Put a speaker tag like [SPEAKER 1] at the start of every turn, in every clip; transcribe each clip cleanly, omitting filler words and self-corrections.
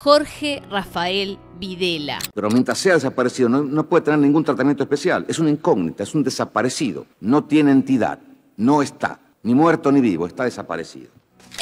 [SPEAKER 1] Jorge Rafael Videla.
[SPEAKER 2] Pero mientras sea desaparecido no puede tener ningún tratamiento especial. Es una incógnita, es un desaparecido. No tiene entidad, no está, ni muerto ni vivo, está desaparecido.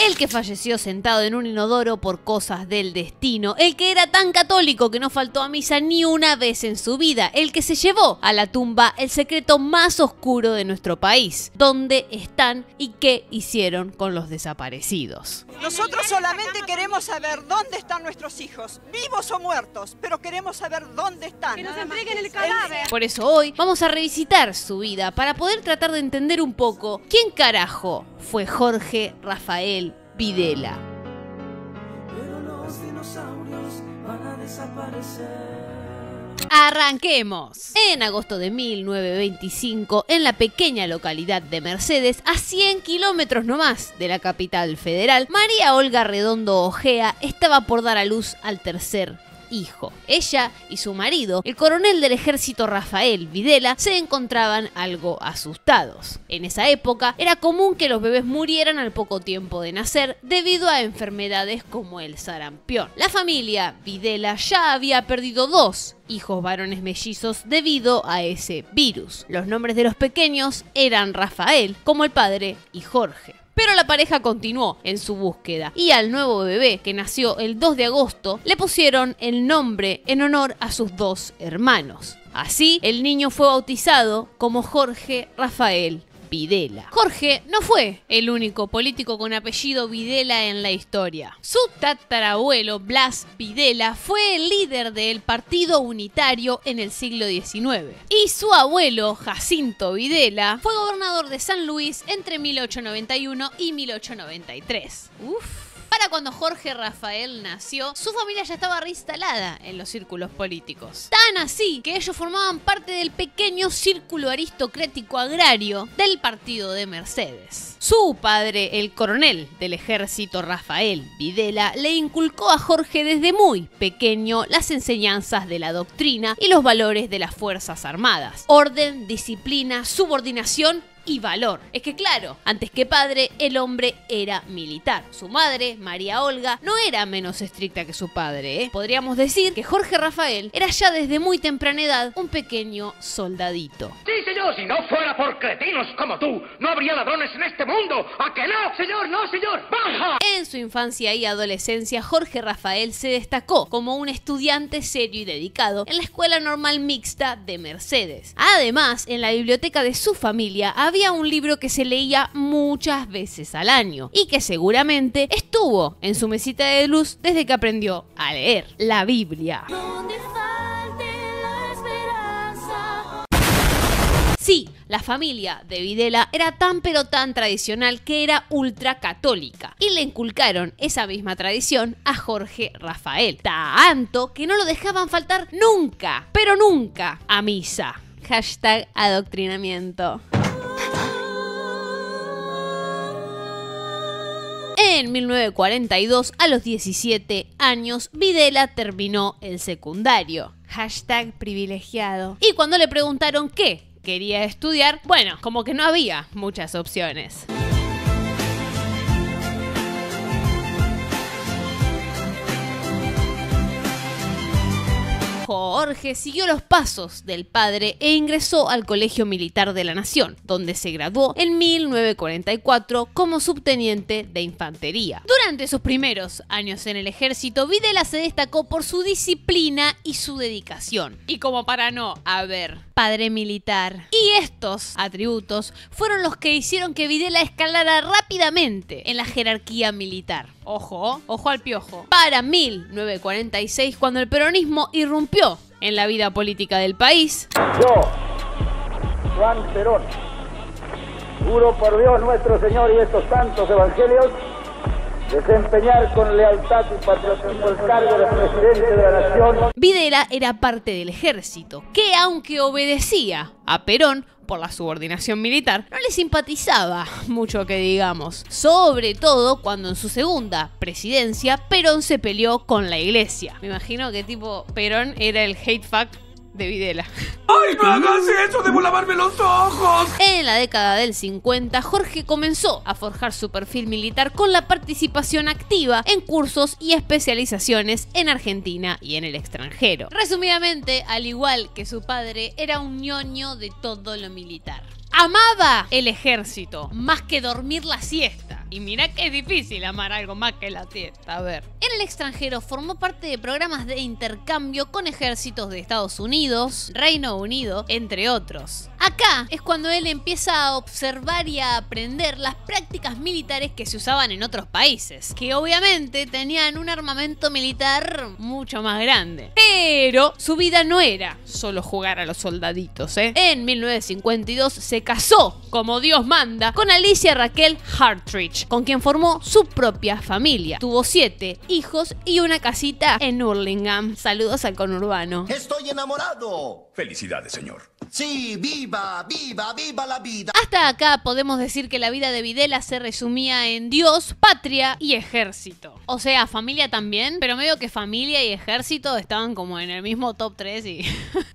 [SPEAKER 1] El que falleció sentado en un inodoro por cosas del destino, el que era tan católico que no faltó a misa ni una vez en su vida, el que se llevó a la tumba el secreto más oscuro de nuestro país, dónde están y qué hicieron con los desaparecidos.
[SPEAKER 3] Nosotros solamente queremos saber dónde están nuestros hijos, vivos o muertos, pero queremos saber dónde están.
[SPEAKER 4] Que nos entreguen el cadáver.
[SPEAKER 1] Por eso hoy vamos a revisitar su vida para poder tratar de entender un poco quién carajo fue Jorge Rafael Videla.
[SPEAKER 5] Pero los dinosaurios van a desaparecer.
[SPEAKER 1] ¡Arranquemos! En agosto de 1925, en la pequeña localidad de Mercedes, a 100 kilómetros nomás de la capital federal, María Olga Redondo Ojea estaba por dar a luz al tercer hijo. Ella y su marido, el coronel del ejército Rafael Videla, se encontraban algo asustados. En esa época era común que los bebés murieran al poco tiempo de nacer debido a enfermedades como el sarampión. La familia Videla ya había perdido 2 hijos varones mellizos debido a ese virus. Los nombres de los pequeños eran Rafael, como el padre, y Jorge. Pero la pareja continuó en su búsqueda y al nuevo bebé, que nació el 2 de agosto, le pusieron el nombre en honor a sus 2 hermanos. Así, el niño fue bautizado como Jorge Rafael Videla. Jorge no fue el único político con apellido Videla en la historia. Su tatarabuelo Blas Videla fue el líder del Partido Unitario en el siglo XIX. Y su abuelo Jacinto Videla fue gobernador de San Luis entre 1891 y 1893. Para cuando Jorge Rafael nació, su familia ya estaba reinstalada en los círculos políticos. Tan así que ellos formaban parte del pequeño círculo aristocrático agrario del partido de Mercedes. Su padre, el coronel del ejército Rafael Videla, le inculcó a Jorge desde muy pequeño las enseñanzas de la doctrina y los valores de las Fuerzas Armadas: orden, disciplina, subordinación y valor. Es que claro, antes que padre, el hombre era militar. Su madre, María Olga, no era menos estricta que su padre, ¿eh? Podríamos decir que Jorge Rafael era ya desde muy temprana edad un pequeño soldadito.
[SPEAKER 6] Sí, señor, si no fuera por cretinos como tú, no habría ladrones en este mundo. ¿A que no, señor? No, señor. ¡Baja!
[SPEAKER 1] En su infancia y adolescencia, Jorge Rafael se destacó como un estudiante serio y dedicado en la Escuela Normal Mixta de Mercedes. Además, en la biblioteca de su familia había un libro que se leía muchas veces al año y que seguramente estuvo en su mesita de luz desde que aprendió a leer: la Biblia.
[SPEAKER 5] Donde falte la esperanza.
[SPEAKER 1] Sí, la familia de Videla era tan pero tan tradicional que era ultra católica y le inculcaron esa misma tradición a Jorge Rafael, tanto que no lo dejaban faltar nunca, pero nunca, a misa. #adoctrinamiento. En 1942, a los 17 años, Videla terminó el secundario. #privilegiado. Y cuando le preguntaron qué quería estudiar, bueno, como que no había muchas opciones. Jorge siguió los pasos del padre e ingresó al Colegio Militar de la Nación, donde se graduó en 1944 como subteniente de infantería. Durante sus primeros años en el ejército, Videla se destacó por su disciplina y su dedicación. Y como para no haber padre militar. Y estos atributos fueron los que hicieron que Videla escalara rápidamente en la jerarquía militar. Ojo, ojo al piojo. Para 1946, cuando el peronismo irrumpió en la vida política del país,
[SPEAKER 7] yo, Juan Perón, juro por Dios nuestro Señor y estos santos evangelios, desempeñar con lealtad y patriotismo el cargo de presidente de la nación.
[SPEAKER 1] Videla era parte del ejército, que aunque obedecía a Perón por la subordinación militar, no le simpatizaba mucho que digamos, sobre todo cuando en su segunda presidencia Perón se peleó con la iglesia. Me imagino que tipo Perón era el hate fuck de Videla.
[SPEAKER 4] ¡Ay, no hagas eso! ¡Debo lavarme los ojos!
[SPEAKER 1] En la década del 50, Jorge comenzó a forjar su perfil militar con la participación activa en cursos y especializaciones en Argentina y en el extranjero. Resumidamente, al igual que su padre, era un ñoño de todo lo militar. Amaba el ejército más que dormir la siesta. Y mira que es difícil amar algo más que la siesta. A ver. En el extranjero formó parte de programas de intercambio con ejércitos de Estados Unidos, Reino Unido, entre otros. Acá es cuando él empieza a observar y a aprender las prácticas militares que se usaban en otros países, que obviamente tenían un armamento militar mucho más grande. Pero su vida no era solo jugar a los soldaditos, En 1952 se casó, como Dios manda, con Alicia Raquel Hartridge, con quien formó su propia familia. Tuvo 7 hijos y una casita en Hurlingham. Saludos al conurbano.
[SPEAKER 8] ¡Estoy enamorado!
[SPEAKER 4] Felicidades, señor.
[SPEAKER 8] Sí, viva, viva, viva la vida.
[SPEAKER 1] Hasta acá podemos decir que la vida de Videla se resumía en Dios, patria y ejército. O sea, familia también, pero medio que familia y ejército estaban como en el mismo top 3 y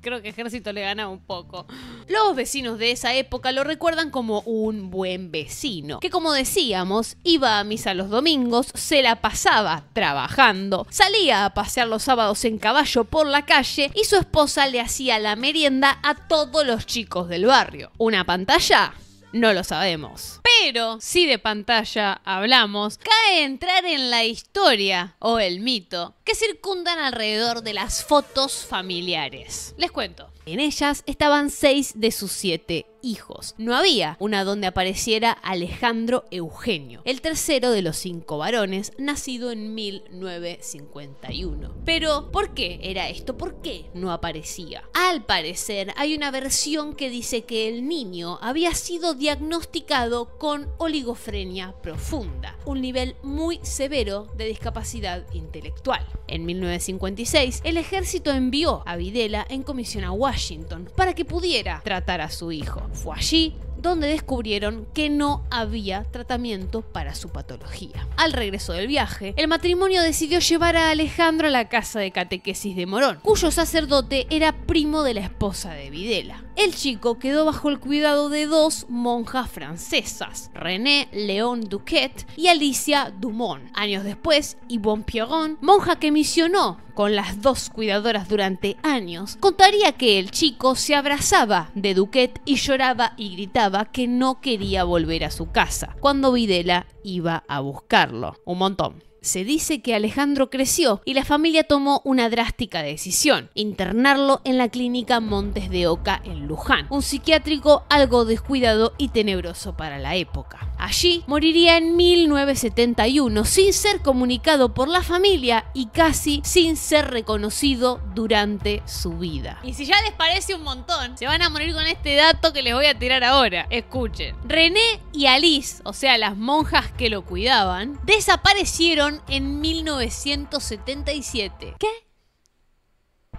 [SPEAKER 1] creo que ejército le gana un poco. Los vecinos de esa época lo recuerdan como un buen vecino, que como decíamos, iba a misa los domingos, se la pasaba trabajando, salía a pasear los sábados en caballo por la calle y su esposa le hacía la merienda a todos los chicos del barrio. ¿Una pantalla? No lo sabemos. Pero si de pantalla hablamos, cae entrar en la historia o el mito que circundan alrededor de las fotos familiares. Les cuento. En ellas estaban 6 de sus 7 hijos. No había una donde apareciera Alejandro Eugenio, el tercero de los 5 varones, nacido en 1951. Pero, ¿por qué era esto? ¿Por qué no aparecía? Al parecer, hay una versión que dice que el niño había sido diagnosticado con oligofrenia profunda, un nivel muy severo de discapacidad intelectual. En 1956, el ejército envió a Videla en comisión a Washington para que pudiera tratar a su hijo. Fue allí donde descubrieron que no había tratamiento para su patología. Al regreso del viaje, el matrimonio decidió llevar a Alejandro a la casa de catequesis de Morón, cuyo sacerdote era primo de la esposa de Videla. El chico quedó bajo el cuidado de 2 monjas francesas, René Léon Duquet y Alicia Dumont. Años después, Yvonne Pierron, monja que misionó con las 2 cuidadoras durante años, contaría que el chico se abrazaba de Duquet y lloraba y gritaba que no quería volver a su casa cuando Videla iba a buscarlo. Un montón. Se dice que Alejandro creció y la familia tomó una drástica decisión: internarlo en la clínica Montes de Oca en Luján, un psiquiátrico algo descuidado y tenebroso para la época. Allí moriría en 1971 sin ser comunicado por la familia y casi sin ser reconocido durante su vida. Y si ya les parece un montón, se van a morir con este dato que les voy a tirar ahora. Escuchen. René y Alice, o sea las monjas que lo cuidaban, desaparecieron en 1977. ¿Qué?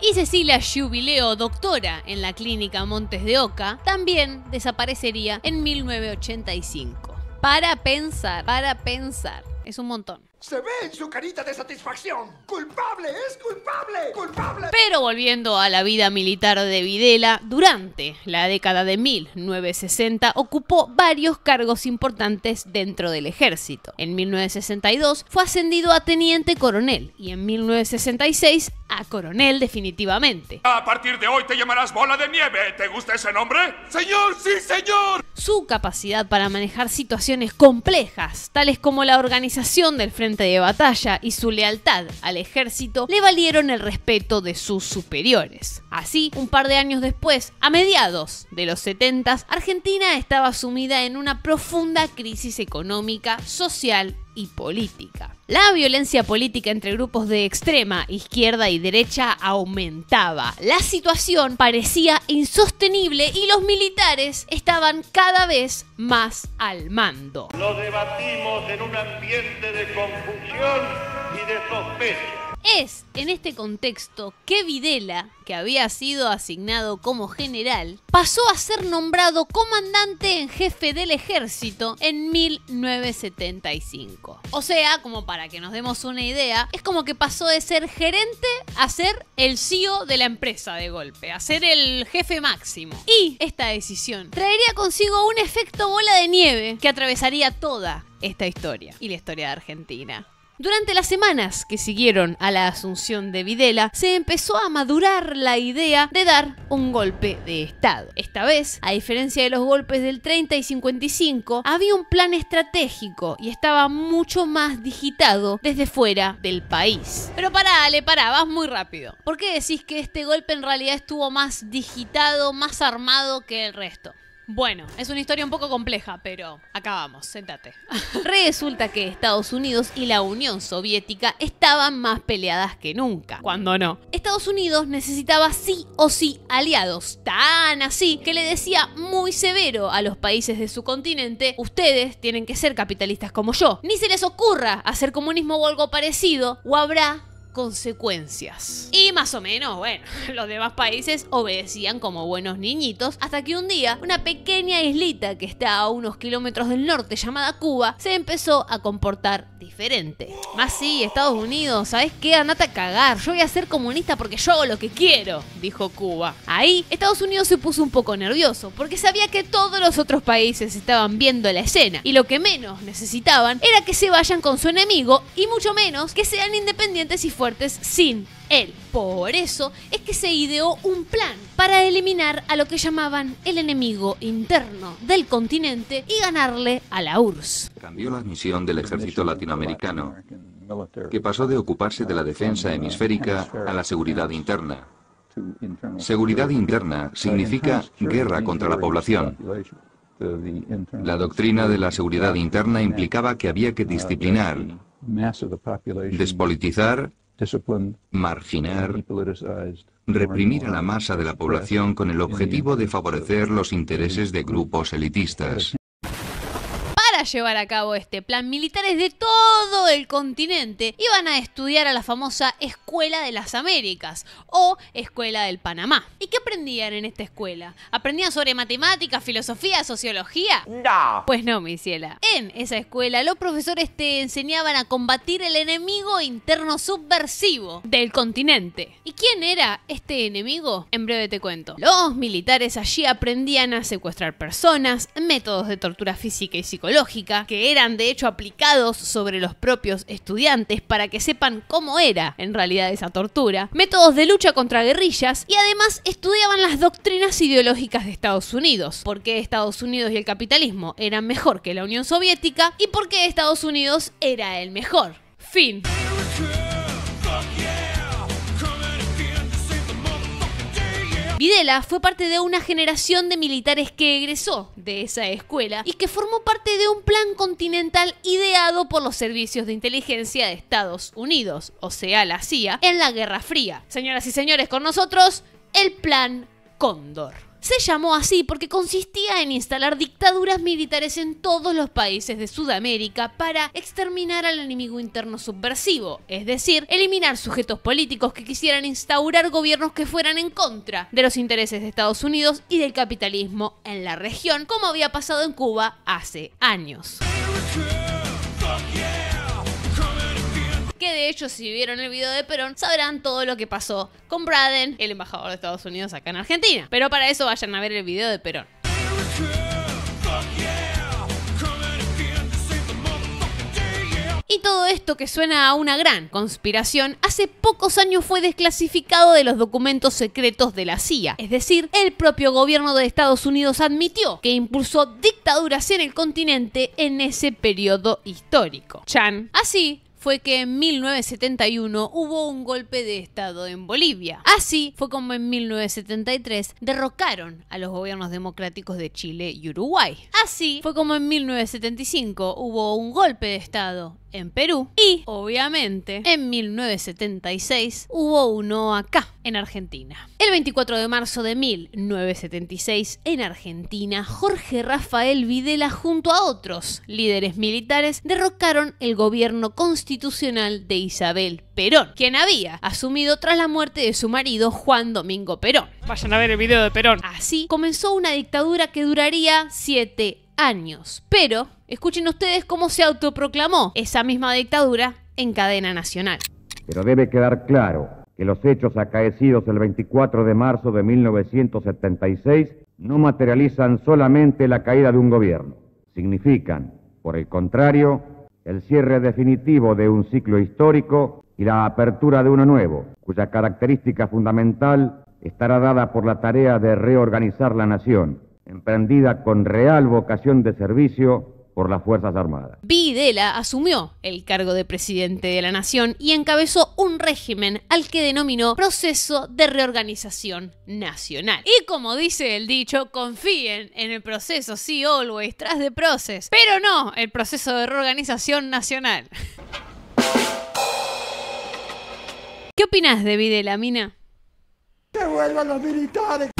[SPEAKER 1] Y Cecilia Jubileo, doctora en la clínica Montes de Oca, también desaparecería en 1985. Para pensar. Es un montón.
[SPEAKER 4] Se ve en su carita de satisfacción. ¡Culpable! ¡Es culpable! ¡Culpable!
[SPEAKER 1] Pero volviendo a la vida militar de Videla, durante la década de 1960 ocupó varios cargos importantes dentro del ejército. En 1962 fue ascendido a teniente coronel y en 1966 a coronel definitivamente.
[SPEAKER 4] A partir de hoy te llamarás Bola de Nieve. ¿Te gusta ese nombre? ¡Señor, sí, señor!
[SPEAKER 1] Su capacidad para manejar situaciones complejas, tales como la organización del frente de batalla y su lealtad al ejército, le valieron el respeto de sus superiores. Así, un par de años después, a mediados de los 70s, Argentina estaba sumida en una profunda crisis económica, social y política. La violencia política entre grupos de extrema, izquierda y derecha aumentaba. La situación parecía insostenible y los militares estaban cada vez más al mando.
[SPEAKER 9] Lo debatimos en un ambiente de confusión y de sospecha.
[SPEAKER 1] Es en este contexto que Videla, que había sido asignado como general, pasó a ser nombrado comandante en jefe del ejército en 1975. O sea, como para que nos demos una idea, es como que pasó de ser gerente a ser el CEO de la empresa de golpe, a ser el jefe máximo. Y esta decisión traería consigo un efecto bola de nieve que atravesaría toda esta historia y la historia de Argentina. Durante las semanas que siguieron a la asunción de Videla, se empezó a madurar la idea de dar un golpe de Estado. Esta vez, a diferencia de los golpes del 30 y 55, había un plan estratégico y estaba mucho más digitado desde fuera del país. Pero pará, vas muy rápido. ¿Por qué decís que este golpe en realidad estuvo más digitado, más armado que el resto? Bueno, es una historia un poco compleja, pero acá vamos, sentate. Resulta que Estados Unidos y la Unión Soviética estaban más peleadas que nunca. ¿Cuándo no? Estados Unidos necesitaba sí o sí aliados, tan así que le decía muy severo a los países de su continente: ustedes tienen que ser capitalistas como yo. Ni se les ocurra hacer comunismo o algo parecido, o habrá consecuencias. Y más o menos, bueno, los demás países obedecían como buenos niñitos, hasta que un día una pequeña islita que está a unos kilómetros del norte llamada Cuba se empezó a comportar diferente. Más sí, Estados Unidos, ¿sabes qué? Andate a cagar, yo voy a ser comunista porque yo hago lo que quiero, dijo Cuba. Ahí Estados Unidos se puso un poco nervioso porque sabía que todos los otros países estaban viendo la escena y lo que menos necesitaban era que se vayan con su enemigo y mucho menos que sean independientes y fuertes sin él. Por eso es que se ideó un plan para eliminar a lo que llamaban el enemigo interno del continente y ganarle a la URSS.
[SPEAKER 9] Cambió la misión del ejército latinoamericano, que pasó de ocuparse de la defensa hemisférica a la seguridad interna. Seguridad interna significa guerra contra la población. La doctrina de la seguridad interna implicaba que había que disciplinar, despolitizar, marginar, reprimir a la masa de la población con el objetivo de favorecer los intereses de grupos elitistas.
[SPEAKER 1] Para llevar a cabo este plan, militares de todo el continente iban a estudiar a la famosa Escuela de las Américas o Escuela del Panamá. ¿Y qué aprendían en esta escuela? ¿Aprendían sobre matemáticas, filosofía, sociología? No. Pues no, mi ciela. En esa escuela los profesores te enseñaban a combatir el enemigo interno subversivo del continente. ¿Y quién era este enemigo? En breve te cuento. Los militares allí aprendían a secuestrar personas, métodos de tortura física y psicológica, que eran de hecho aplicados sobre los propios estudiantes para que sepan cómo era en realidad esa tortura, métodos de lucha contra guerrillas y además estudiaban las doctrinas ideológicas de Estados Unidos, por qué Estados Unidos y el capitalismo eran mejor que la Unión Soviética y por qué Estados Unidos era el mejor. Fin. Videla fue parte de una generación de militares que egresó de esa escuela y que formó parte de un plan continental ideado por los servicios de inteligencia de Estados Unidos, o sea, la CIA, en la Guerra Fría. Señoras y señores, con nosotros, el Plan Cóndor. Se llamó así porque consistía en instalar dictaduras militares en todos los países de Sudamérica para exterminar al enemigo interno subversivo, es decir, eliminar sujetos políticos que quisieran instaurar gobiernos que fueran en contra de los intereses de Estados Unidos y del capitalismo en la región, como había pasado en Cuba hace años. Que de hecho, si vieron el video de Perón, sabrán todo lo que pasó con Braden, el embajador de Estados Unidos acá en Argentina. Pero para eso vayan a ver el video de Perón. Y todo esto, que suena a una gran conspiración, hace pocos años fue desclasificado de los documentos secretos de la CIA. Es decir, el propio gobierno de Estados Unidos admitió que impulsó dictaduras en el continente en ese periodo histórico. Chan. Así fue que en 1971 hubo un golpe de estado en Bolivia. Así fue como en 1973 derrocaron a los gobiernos democráticos de Chile y Uruguay. Así fue como en 1975 hubo un golpe de estado en Perú y, obviamente, en 1976 hubo uno acá, en Argentina. El 24 de marzo de 1976, en Argentina, Jorge Rafael Videla junto a otros líderes militares derrocaron el gobierno constitucional de Isabel Perón, quien había asumido tras la muerte de su marido Juan Domingo Perón.
[SPEAKER 10] Vayan a ver el video de Perón.
[SPEAKER 1] Así comenzó una dictadura que duraría 7 años. Pero escuchen ustedes cómo se autoproclamó esa misma dictadura en cadena nacional.
[SPEAKER 11] Pero debe quedar claro que los hechos acaecidos el 24 de marzo de 1976 no materializan solamente la caída de un gobierno. Significan, por el contrario, el cierre definitivo de un ciclo histórico y la apertura de uno nuevo, cuya característica fundamental estará dada por la tarea de reorganizar la nación, emprendida con real vocación de servicio por las Fuerzas Armadas.
[SPEAKER 1] Videla asumió el cargo de presidente de la nación y encabezó un régimen al que denominó Proceso de Reorganización Nacional. Y como dice el dicho, confíen en el proceso, sí, always, trust the process, pero no el proceso de reorganización nacional. ¿Qué opinas de Videla, Mina?
[SPEAKER 12] ¡Que vuelvan los militares!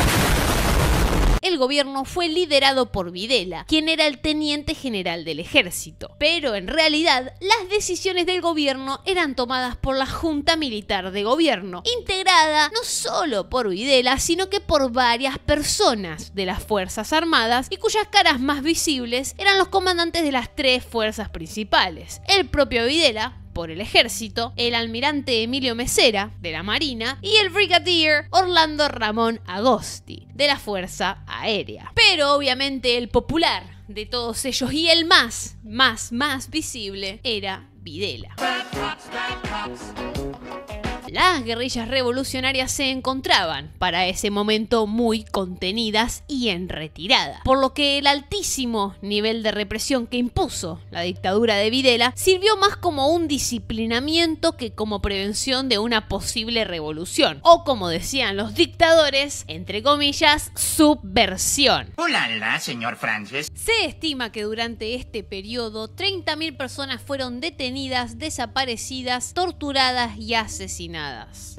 [SPEAKER 1] El gobierno fue liderado por Videla, quien era el teniente general del ejército. Pero en realidad, las decisiones del gobierno eran tomadas por la Junta Militar de Gobierno, integrada no solo por Videla, sino que por varias personas de las Fuerzas Armadas y cuyas caras más visibles eran los comandantes de las 3 fuerzas principales. El propio Videla, por el ejército, el almirante Emilio Mesera, de la Marina, y el brigadier Orlando Ramón Agosti, de la Fuerza Aérea. Pero obviamente el popular de todos ellos y el más visible era Videla. Las guerrillas revolucionarias se encontraban para ese momento muy contenidas y en retirada, por lo que el altísimo nivel de represión que impuso la dictadura de Videla sirvió más como un disciplinamiento que como prevención de una posible revolución, o como decían los dictadores, entre comillas, subversión.
[SPEAKER 13] Hola, señor Francis.
[SPEAKER 1] Se estima que durante este periodo 30.000 personas fueron detenidas, desaparecidas, torturadas y asesinadas.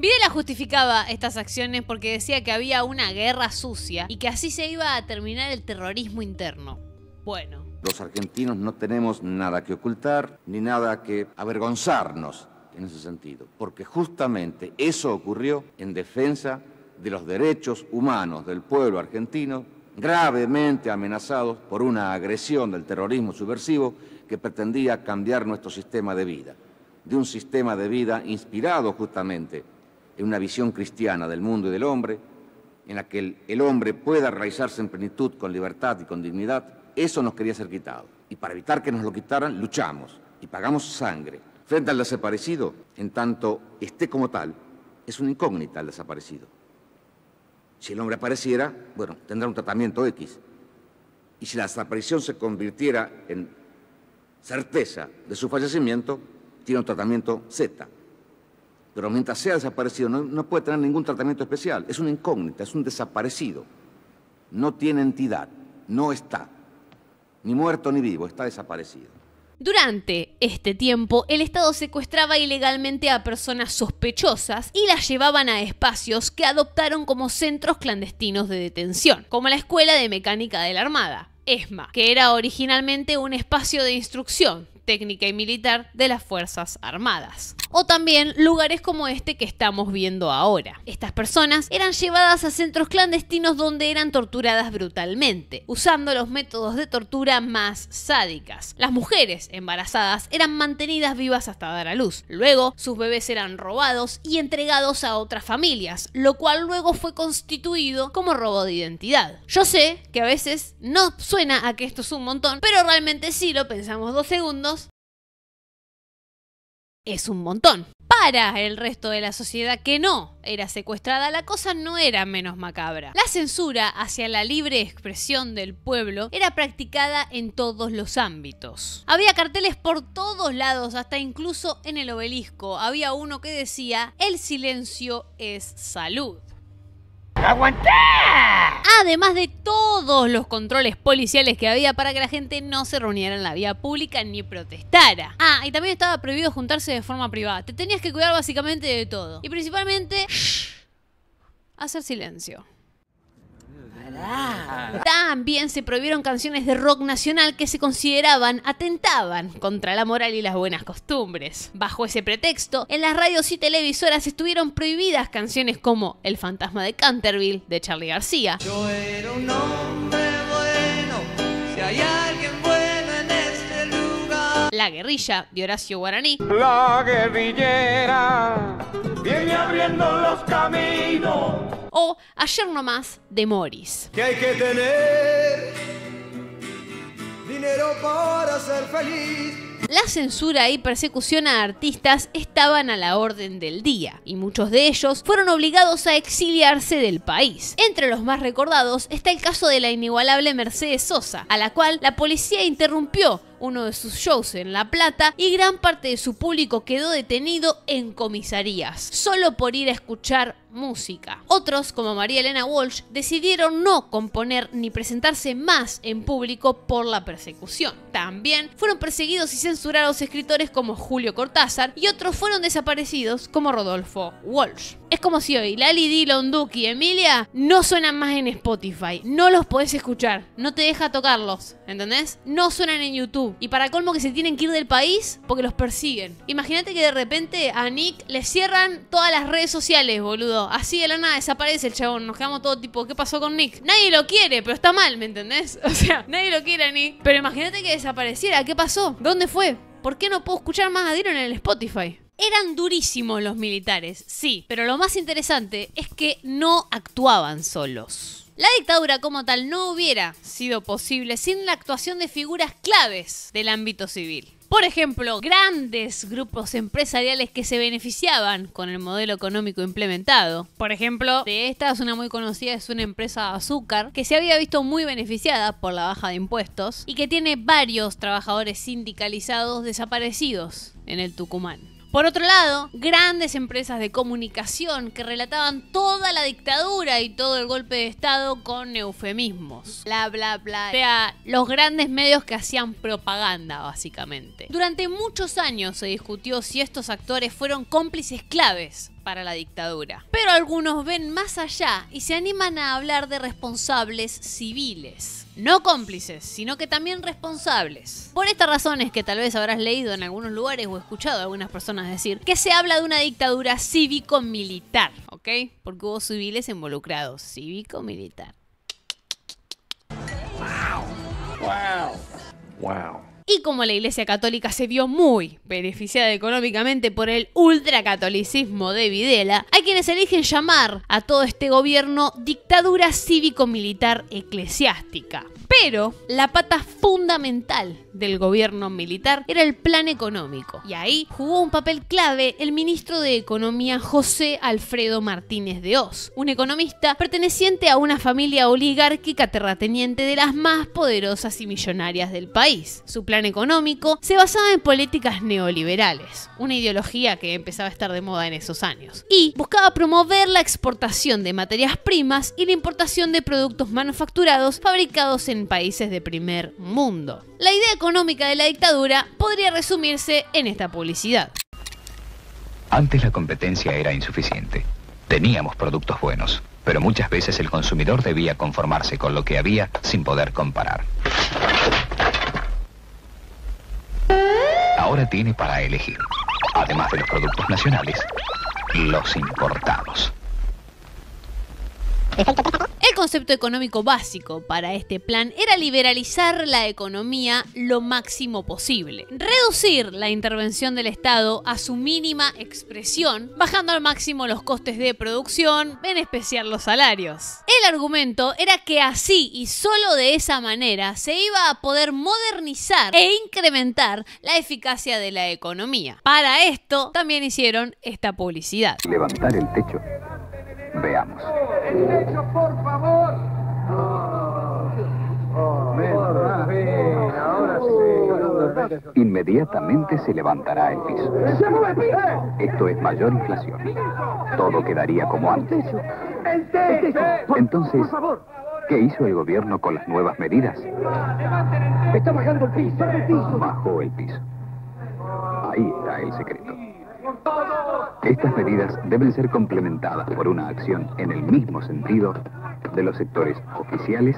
[SPEAKER 1] Videla justificaba estas acciones porque decía que había una guerra sucia y que así se iba a terminar el terrorismo interno. Bueno.
[SPEAKER 2] Los argentinos no tenemos nada que ocultar ni nada que avergonzarnos en ese sentido, porque justamente eso ocurrió en defensa de los derechos humanos del pueblo argentino, gravemente amenazados por una agresión del terrorismo subversivo que pretendía cambiar nuestro sistema de vida. De un sistema de vida inspirado justamente en una visión cristiana del mundo y del hombre, en la que el hombre pueda realizarse en plenitud, con libertad y con dignidad. Eso nos quería ser quitado. Y para evitar que nos lo quitaran, luchamos y pagamos sangre. Frente al desaparecido, en tanto esté como tal, es una incógnita el desaparecido. Si el hombre apareciera, bueno, tendrá un tratamiento X. Y si la desaparición se convirtiera en certeza de su fallecimiento, tiene un tratamiento Z. Pero mientras sea desaparecido no puede tener ningún tratamiento especial. Es una incógnita, es un desaparecido. No tiene entidad, no está. Ni muerto ni vivo, está desaparecido.
[SPEAKER 1] Durante este tiempo, el Estado secuestraba ilegalmente a personas sospechosas y las llevaban a espacios que adoptaron como centros clandestinos de detención, como la Escuela de Mecánica de la Armada, ESMA, que era originalmente un espacio de instrucción técnica y militar de las Fuerzas Armadas. O también lugares como este que estamos viendo ahora. Estas personas eran llevadas a centros clandestinos donde eran torturadas brutalmente, usando los métodos de tortura más sádicas. Las mujeres embarazadas eran mantenidas vivas hasta dar a luz. Luego, sus bebés eran robados y entregados a otras familias, lo cual luego fue constituido como robo de identidad. Yo sé que a veces no suena a que esto es un montón, pero realmente si lo pensamos 2 segundos, es un montón. Para el resto de la sociedad que no era secuestrada, la cosa no era menos macabra. La censura hacia la libre expresión del pueblo era practicada en todos los ámbitos. Había carteles por todos lados, hasta incluso en el Obelisco. Había uno que decía: el silencio es salud.
[SPEAKER 6] ¡Aguantá!
[SPEAKER 1] Además de todos los controles policiales que había para que la gente no se reuniera en la vía pública ni protestara. Y también estaba prohibido juntarse de forma privada. Te tenías que cuidar básicamente de todo. Y principalmente, hacer silencio. También se prohibieron canciones de rock nacional que se consideraban atentaban contra la moral y las buenas costumbres. Bajo ese pretexto, en las radios y televisoras estuvieron prohibidas canciones como El fantasma de Canterville, de Charly García.
[SPEAKER 5] Yo era un hombre bueno, si hay alguien bueno en este lugar.
[SPEAKER 1] La guerrilla, de Horacio Guaraní.
[SPEAKER 5] La guerrillera viene abriendo los caminos.
[SPEAKER 1] O Ayer nomás, de Morris.
[SPEAKER 5] Que hay que tener dinero para ser feliz.
[SPEAKER 1] La censura y persecución a artistas estaban a la orden del día, y muchos de ellos fueron obligados a exiliarse del país. Entre los más recordados está el caso de la inigualable Mercedes Sosa, a la cual la policía interrumpió uno de sus shows en La Plata y gran parte de su público quedó detenido en comisarías, solo por ir a escuchar música. Otros, como María Elena Walsh, decidieron no componer ni presentarse más en público por la persecución. También fueron perseguidos y censurados escritores como Julio Cortázar, y otros fueron desaparecidos como Rodolfo Walsh. Es como si hoy Lali, Dillon, Duki y Emilia no suenan más en Spotify, no los podés escuchar, no te deja tocarlos, ¿entendés? No suenan en YouTube, y para colmo que se tienen que ir del país porque los persiguen. Imagínate que de repente a Nick le cierran todas las redes sociales, boludo. Así de la nada desaparece el chabón, nos quedamos todo tipo, ¿qué pasó con Nick? Nadie lo quiere, pero está mal, ¿me entendés? O sea, nadie lo quiere a Nick, pero imagínate que desapareciera, ¿qué pasó? ¿Dónde fue? ¿Por qué no puedo escuchar más a Dillon en el Spotify? Eran durísimos los militares, sí, pero lo más interesante es que no actuaban solos. La dictadura como tal no hubiera sido posible sin la actuación de figuras claves del ámbito civil. Por ejemplo, grandes grupos empresariales que se beneficiaban con el modelo económico implementado. Por ejemplo, de estas, una muy conocida es una empresa de azúcar que se había visto muy beneficiada por la baja de impuestos y que tiene varios trabajadores sindicalizados desaparecidos en el Tucumán. Por otro lado, grandes empresas de comunicación que relataban toda la dictadura y todo el golpe de estado con eufemismos. Bla, bla, bla. O sea, los grandes medios que hacían propaganda, básicamente. Durante muchos años se discutió si estos actores fueron cómplices claves para la dictadura. Pero algunos ven más allá y se animan a hablar de responsables civiles. No cómplices, sino que también responsables. Por estas razones que tal vez habrás leído en algunos lugares o escuchado a algunas personas decir que se habla de una dictadura cívico-militar, ¿ok? Porque hubo civiles involucrados. Cívico-militar.
[SPEAKER 10] Wow.
[SPEAKER 1] Y como la Iglesia Católica se vio muy beneficiada económicamente por el ultracatolicismo de Videla, hay quienes eligen llamar a todo este gobierno dictadura cívico-militar eclesiástica. Pero la pata fundamental del gobierno militar era el plan económico. Y ahí jugó un papel clave el ministro de Economía José Alfredo Martínez de Hoz, un economista perteneciente a una familia oligárquica terrateniente de las más poderosas y millonarias del país. Su plan económico se basaba en políticas neoliberales, una ideología que empezaba a estar de moda en esos años, y buscaba promover la exportación de materias primas y la importación de productos manufacturados fabricados en países de primer mundo. La idea económica de la dictadura podría resumirse en esta publicidad.
[SPEAKER 14] Antes la competencia era insuficiente. Teníamos productos buenos, pero muchas veces el consumidor debía conformarse con lo que había sin poder comparar. Ahora tiene para elegir, además de los productos nacionales, los importados.
[SPEAKER 1] El concepto económico básico para este plan era liberalizar la economía lo máximo posible, reducir la intervención del Estado a su mínima expresión, bajando al máximo los costes de producción, en especial los salarios. El argumento era que así y solo de esa manera se iba a poder modernizar e incrementar la eficacia de la economía. Para esto también hicieron esta publicidad.
[SPEAKER 14] Levantar el techo. Veamos.
[SPEAKER 5] ¡El techo, por favor! Ahora sí.
[SPEAKER 14] inmediatamente se levantará el piso. Esto es mayor inflación. Todo quedaría como antes. Entonces, ¿qué hizo el gobierno con las nuevas medidas?
[SPEAKER 12] Está bajando el piso.
[SPEAKER 14] Bajó el piso. Ahí está el secreto. Estas medidas deben ser complementadas por una acción en el mismo sentido de los sectores oficiales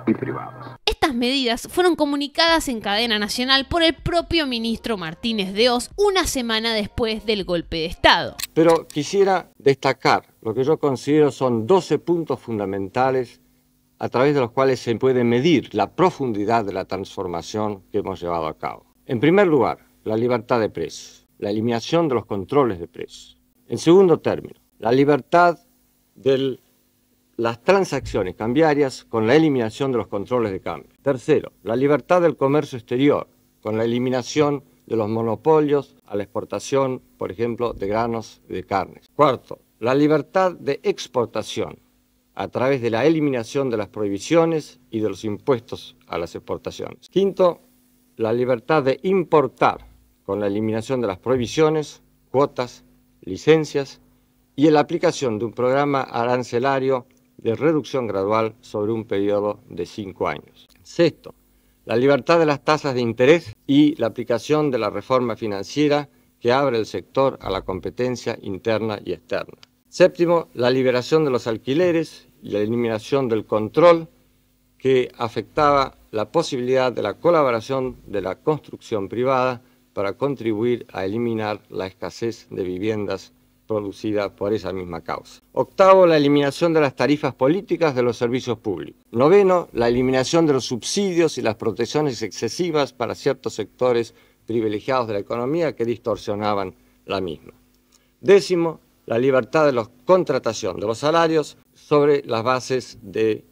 [SPEAKER 14] y privados.
[SPEAKER 1] Estas medidas fueron comunicadas en cadena nacional por el propio ministro Martínez de Hoz una semana después del golpe de Estado.
[SPEAKER 10] Pero quisiera destacar lo que yo considero son 12 puntos fundamentales a través de los cuales se puede medir la profundidad de la transformación que hemos llevado a cabo. En primer lugar, la libertad de precios, la eliminación de los controles de precios. En segundo término, la libertad de las transacciones cambiarias con la eliminación de los controles de cambio. Tercero, la libertad del comercio exterior, con la eliminación de los monopolios a la exportación, por ejemplo, de granos y de carnes. Cuarto, la libertad de exportación, a través de la eliminación de las prohibiciones y de los impuestos a las exportaciones. Quinto, la libertad de importar, con la eliminación de las prohibiciones, cuotas, licencias y la aplicación de un programa arancelario de reducción gradual sobre un periodo de 5 años. Sexto, la libertad de las tasas de interés y la aplicación de la reforma financiera que abre el sector a la competencia interna y externa. Séptimo, la liberación de los alquileres y la eliminación del control que afectaba la posibilidad de la colaboración de la construcción privada para contribuir a eliminar la escasez de viviendas producida por esa misma causa. Octavo, la eliminación de las tarifas políticas de los servicios públicos. Noveno, la eliminación de los subsidios y las protecciones excesivas para ciertos sectores privilegiados de la economía que distorsionaban la misma. Décimo, la libertad de la contratación de los salarios sobre las bases de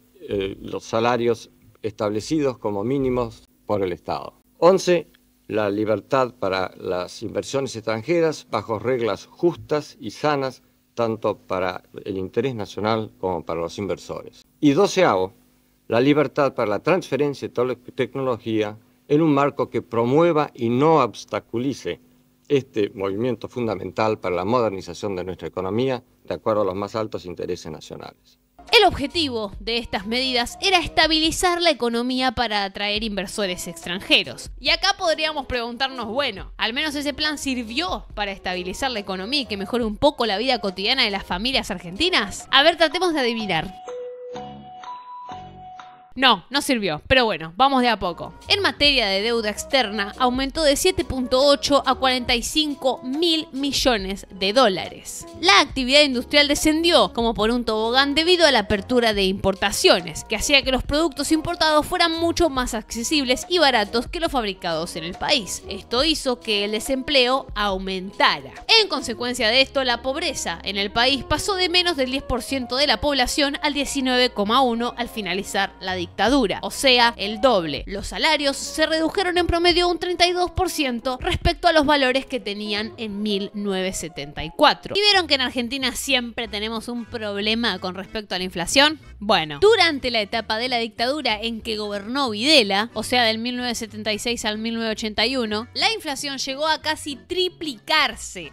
[SPEAKER 10] los salarios establecidos como mínimos por el Estado. 11, la libertad para las inversiones extranjeras bajo reglas justas y sanas, tanto para el interés nacional como para los inversores. Y 12avo, la libertad para la transferencia de tecnología en un marco que promueva y no obstaculice este movimiento fundamental para la modernización de nuestra economía de acuerdo a los más altos intereses nacionales.
[SPEAKER 1] El objetivo de estas medidas era estabilizar la economía para atraer inversores extranjeros. Y acá podríamos preguntarnos, bueno, ¿al menos ese plan sirvió para estabilizar la economía y que mejore un poco la vida cotidiana de las familias argentinas? A ver, tratemos de adivinar. No, no sirvió, pero bueno, vamos de a poco. En materia de deuda externa, aumentó de 7.8 a 45.000 millones de dólares. La actividad industrial descendió como por un tobogán debido a la apertura de importaciones, que hacía que los productos importados fueran mucho más accesibles y baratos que los fabricados en el país. Esto hizo que el desempleo aumentara. En consecuencia de esto, la pobreza en el país pasó de menos del 10% de la población al 19,1% al finalizar la dictadura, o sea, el doble. Los salarios se redujeron en promedio un 32% respecto a los valores que tenían en 1974. ¿Y vieron que en Argentina siempre tenemos un problema con respecto a la inflación? Bueno, durante la etapa de la dictadura en que gobernó Videla, o sea, del 1976 al 1981, la inflación llegó a casi triplicarse,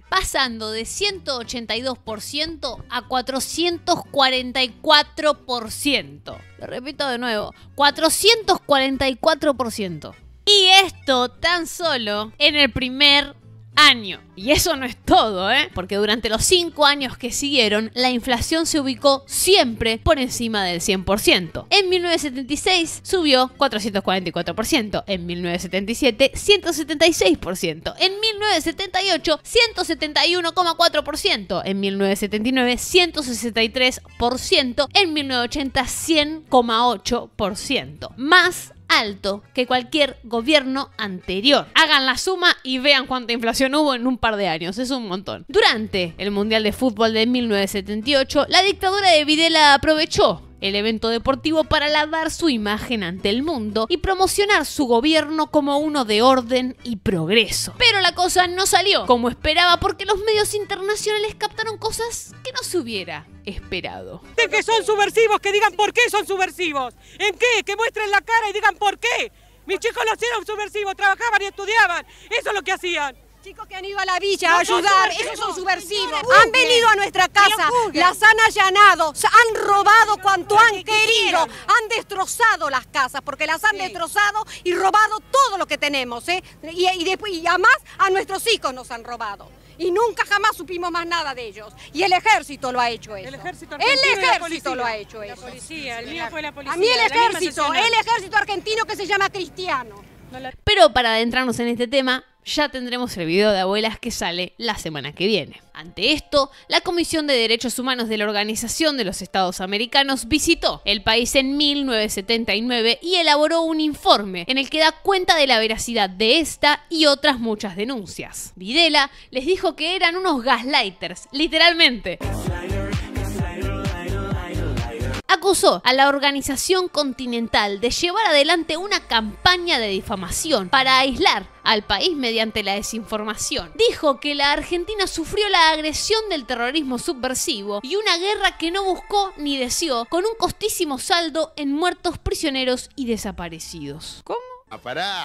[SPEAKER 1] pasando de 182% a 444%. Lo repito de nuevo, 444%. Y esto tan solo en el primer año. Y eso no es todo, porque durante los 5 años que siguieron, la inflación se ubicó siempre por encima del 100%. En 1976 subió 444%, en 1977 176%, en 1978 171,4%, en 1979 163%, en 1980 100,8%. Más alto que cualquier gobierno anterior. Hagan la suma y vean cuánta inflación hubo en un par de años, es un montón. Durante el Mundial de Fútbol de 1978, la dictadura de Videla aprovechó el evento deportivo para lavar su imagen ante el mundo y promocionar su gobierno como uno de orden y progreso. Pero la cosa no salió como esperaba porque los medios internacionales captaron cosas que no se hubiera esperado.
[SPEAKER 15] De que son subversivos, que digan por qué son subversivos. ¿En qué? Que muestren la cara y digan por qué. Mis chicos no eran subversivos, trabajaban y estudiaban. Eso es lo que hacían.
[SPEAKER 16] Chicos que han ido a la villa a ayudar, esos son subversivos. Han venido a nuestra casa, las han allanado, han robado cuanto han querido, han destrozado las casas, porque las han destrozado y robado todo lo que tenemos, ¿eh? Y además a nuestros hijos nos han robado. Y nunca jamás supimos más nada de ellos. Y el ejército lo ha hecho eso.
[SPEAKER 15] El ejército
[SPEAKER 16] lo ha hecho eso.
[SPEAKER 15] La policía, el mío fue la policía.
[SPEAKER 16] A mí el ejército argentino que se llama Cristiano.
[SPEAKER 1] Pero para adentrarnos en este tema, ya tendremos el video de abuelas que sale la semana que viene. Ante esto, la Comisión de Derechos Humanos de la Organización de los Estados Americanos visitó el país en 1979 y elaboró un informe en el que da cuenta de la veracidad de esta y otras muchas denuncias. Videla les dijo que eran unos gaslighters, literalmente. Acusó a la Organización Continental de llevar adelante una campaña de difamación para aislar al país mediante la desinformación. Dijo que la Argentina sufrió la agresión del terrorismo subversivo y una guerra que no buscó ni deseó, con un costísimo saldo en muertos, prisioneros y desaparecidos. ¿Cómo?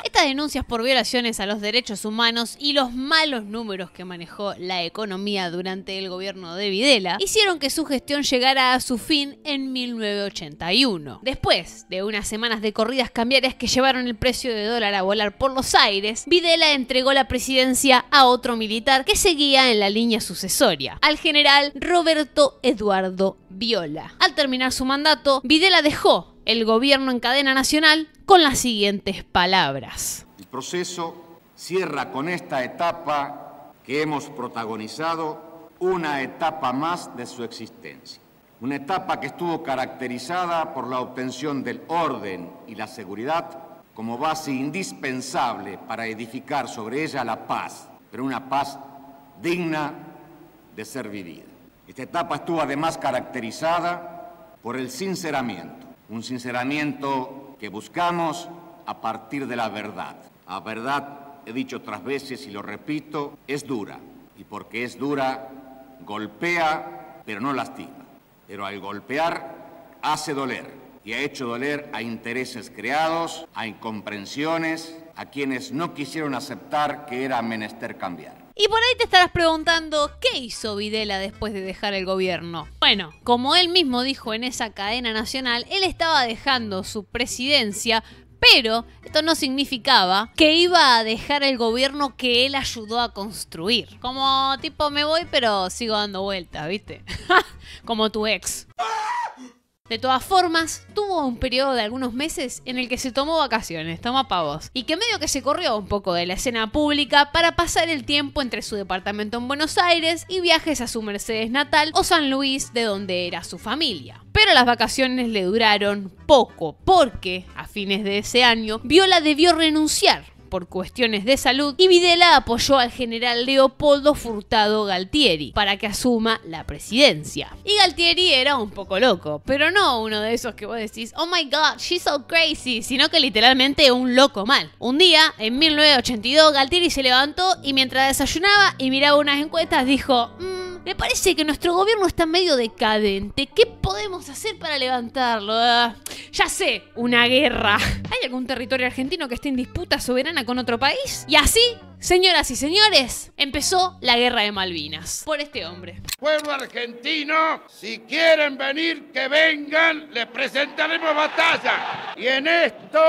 [SPEAKER 1] Estas denuncias por violaciones a los derechos humanos y los malos números que manejó la economía durante el gobierno de Videla hicieron que su gestión llegara a su fin en 1981. Después de unas semanas de corridas cambiarias que llevaron el precio de dólar a volar por los aires, Videla entregó la presidencia a otro militar que seguía en la línea sucesoria, al general Roberto Eduardo Viola. Al terminar su mandato, Videla dejó el gobierno en cadena nacional con las siguientes palabras.
[SPEAKER 2] El proceso cierra con esta etapa que hemos protagonizado, una etapa más de su existencia. Una etapa que estuvo caracterizada por la obtención del orden y la seguridad como base indispensable para edificar sobre ella la paz, pero una paz digna de ser vivida. Esta etapa estuvo además caracterizada por el sinceramiento. Un sinceramiento que buscamos a partir de la verdad. La verdad, he dicho otras veces y lo repito, es dura. Y porque es dura, golpea, pero no lastima. Pero al golpear, hace doler. Y ha hecho doler a intereses creados, a incomprensiones, a quienes no quisieron aceptar que era menester cambiar.
[SPEAKER 1] Y por ahí te estarás preguntando, ¿qué hizo Videla después de dejar el gobierno? Bueno, como él mismo dijo en esa cadena nacional, él estaba dejando su presidencia, pero esto no significaba que iba a dejar el gobierno que él ayudó a construir. Como tipo, me voy pero sigo dando vueltas, ¿viste? Como tu ex. De todas formas, tuvo un periodo de algunos meses en el que se tomó vacaciones, toma pavos, y que medio que se corrió un poco de la escena pública para pasar el tiempo entre su departamento en Buenos Aires y viajes a su Mercedes natal o San Luis, de donde era su familia. Pero las vacaciones le duraron poco, porque a fines de ese año, Viola debió renunciar por cuestiones de salud y Videla apoyó al general Leopoldo Furtado Galtieri para que asuma la presidencia. Y Galtieri era un poco loco, pero no uno de esos que vos decís, oh my god, she's so crazy, sino que literalmente un loco mal. Un día, en 1982, Galtieri se levantó y mientras desayunaba y miraba unas encuestas dijo, me parece que nuestro gobierno está medio decadente. ¿Qué podemos hacer para levantarlo? Ya sé, una guerra. ¿Hay algún territorio argentino que esté en disputa soberana con otro país? Y así, señoras y señores, empezó la guerra de Malvinas. Por este hombre.
[SPEAKER 17] Pueblo argentino, si quieren venir, que vengan, les presentaremos batalla. Y en esto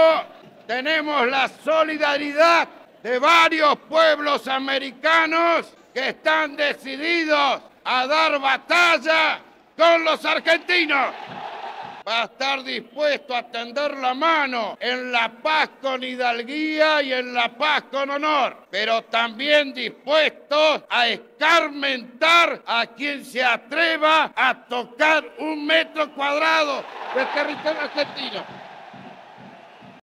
[SPEAKER 17] tenemos la solidaridad de varios pueblos americanos que están decididos a dar batalla con los argentinos. Va a estar dispuesto a tender la mano en la paz con hidalguía y en la paz con honor, pero también dispuestos a escarmentar a quien se atreva a tocar 1 metro cuadrado del territorio argentino.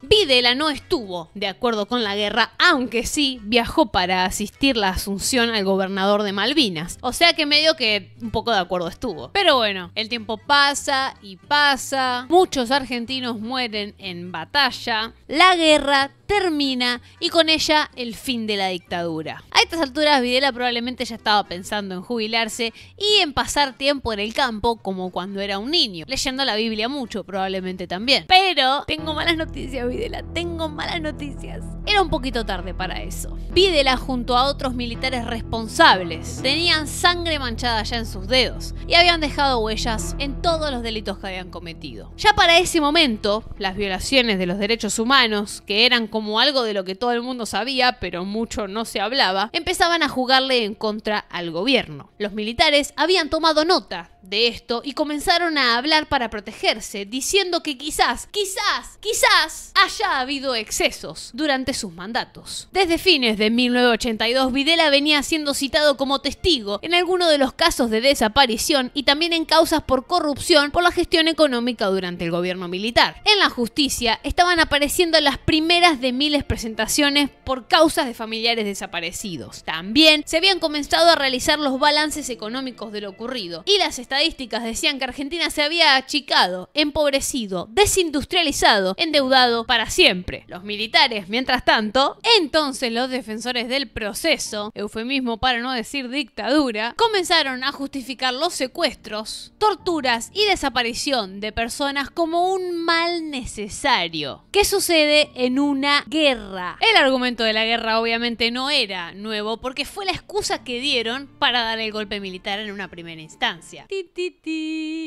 [SPEAKER 1] Videla no estuvo de acuerdo con la guerra, aunque sí viajó para asistir la asunción al gobernador de Malvinas. O sea que medio que un poco de acuerdo estuvo. Pero bueno, el tiempo pasa y pasa. Muchos argentinos mueren en batalla. La guerra termina y con ella el fin de la dictadura. A estas alturas Videla probablemente ya estaba pensando en jubilarse y en pasar tiempo en el campo como cuando era un niño, leyendo la Biblia mucho probablemente también. Pero tengo malas noticias, Videla, tengo malas noticias. Era un poquito tarde para eso. Videla junto a otros militares responsables tenían sangre manchada ya en sus dedos y habían dejado huellas en todos los delitos que habían cometido. Ya para ese momento, las violaciones de los derechos humanos, que eran como algo de lo que todo el mundo sabía, pero mucho no se hablaba, empezaban a jugarle en contra al gobierno. Los militares habían tomado nota de esto y comenzaron a hablar para protegerse, diciendo que quizás haya habido excesos durante sus mandatos. Desde fines de 1982, Videla venía siendo citado como testigo en algunos de los casos de desaparición y también en causas por corrupción por la gestión económica durante el gobierno militar. En la justicia estaban apareciendo las primeras de miles presentaciones por causas de familiares desaparecidos. También se habían comenzado a realizar los balances económicos de lo ocurrido y las estadísticas decían que Argentina se había achicado, empobrecido, desindustrializado, endeudado para siempre. Los militares, mientras tanto, entonces los defensores del proceso, eufemismo para no decir dictadura, comenzaron a justificar los secuestros, torturas y desaparición de personas como un mal necesario. ¿Qué sucede en una guerra? El argumento de la guerra obviamente no era nuevo porque fue la excusa que dieron para dar el golpe militar en una primera instancia.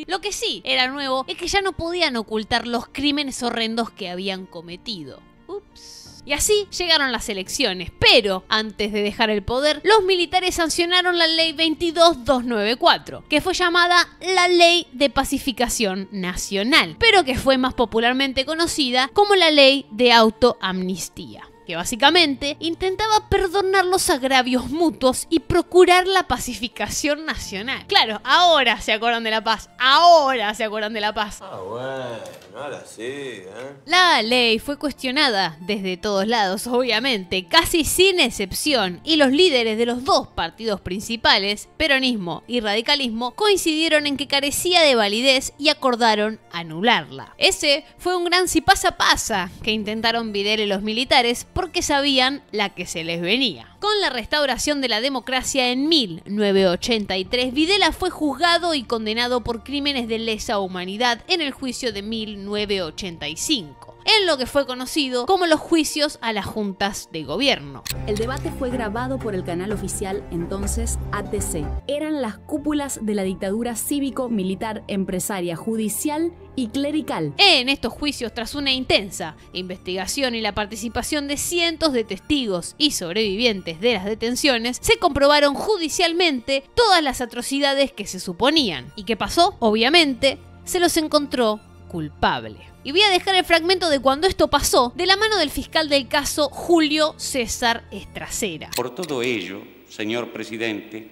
[SPEAKER 1] Lo que sí era nuevo es que ya no podían ocultar los crímenes horrendos que habían cometido. Ups. Y así llegaron las elecciones, pero antes de dejar el poder, los militares sancionaron la ley 22294, que fue llamada la Ley de Pacificación Nacional, pero que fue más popularmente conocida como la Ley de Autoamnistía, que básicamente intentaba perdonar los agravios mutuos y procurar la pacificación nacional. Claro, ahora se acuerdan de la paz, ahora se acuerdan de la paz.
[SPEAKER 18] Ah, bueno, ahora sí, ¿eh?
[SPEAKER 1] La ley fue cuestionada desde todos lados, obviamente, casi sin excepción, y los líderes de los dos partidos principales, peronismo y radicalismo, coincidieron en que carecía de validez y acordaron anularla. Ese fue un gran si pasa pasa que intentaron Videla y los militares porque sabían la que se les venía. Con la restauración de la democracia en 1983, Videla fue juzgado y condenado por crímenes de lesa humanidad en el juicio de 1985. En lo que fue conocido como los juicios a las juntas de gobierno.
[SPEAKER 19] El debate fue grabado por el canal oficial entonces ATC. Eran las cúpulas de la dictadura cívico-militar, empresaria, judicial y clerical.
[SPEAKER 1] En estos juicios, tras una intensa investigación y la participación de cientos de testigos y sobrevivientes de las detenciones, se comprobaron judicialmente todas las atrocidades que se suponían. ¿Y qué pasó? Obviamente, se los encontró culpable. Y voy a dejar el fragmento de cuando esto pasó, de la mano del fiscal del caso, Julio César Estracera.
[SPEAKER 20] Por todo ello, señor presidente,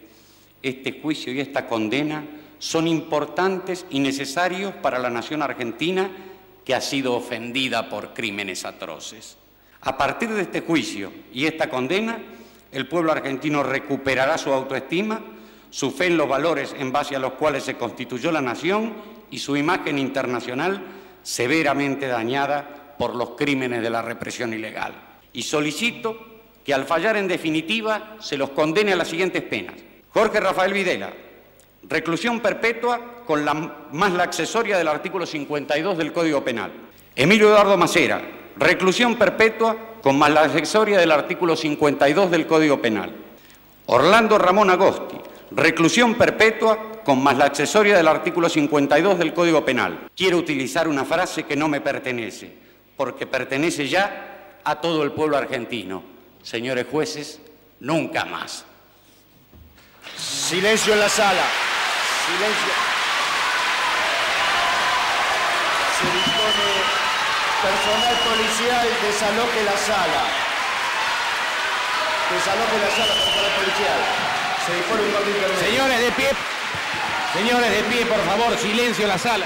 [SPEAKER 20] este juicio y esta condena son importantes y necesarios para la nación argentina que ha sido ofendida por crímenes atroces. A partir de este juicio y esta condena, el pueblo argentino recuperará su autoestima, su fe en los valores en base a los cuales se constituyó la nación y su imagen internacional severamente dañada por los crímenes de la represión ilegal. Y solicito que al fallar en definitiva se los condene a las siguientes penas. Jorge Rafael Videla, reclusión perpetua con la más la accesoria del artículo 52 del Código Penal. Emilio Eduardo Macera, reclusión perpetua con más la accesoria del artículo 52 del Código Penal. Orlando Ramón Agosti, reclusión perpetua con más la accesoria del artículo 52 del Código Penal. Quiero utilizar una frase que no me pertenece, porque pertenece ya a todo el pueblo argentino. Señores jueces, nunca más.
[SPEAKER 18] Silencio en la sala. Silencio. Se dispone personal policial desaloje la sala. Desaloje la sala, personal policial. Se dispone un corte intermedio.
[SPEAKER 21] Señores de pie. Señores de pie, por favor, silencio en la sala.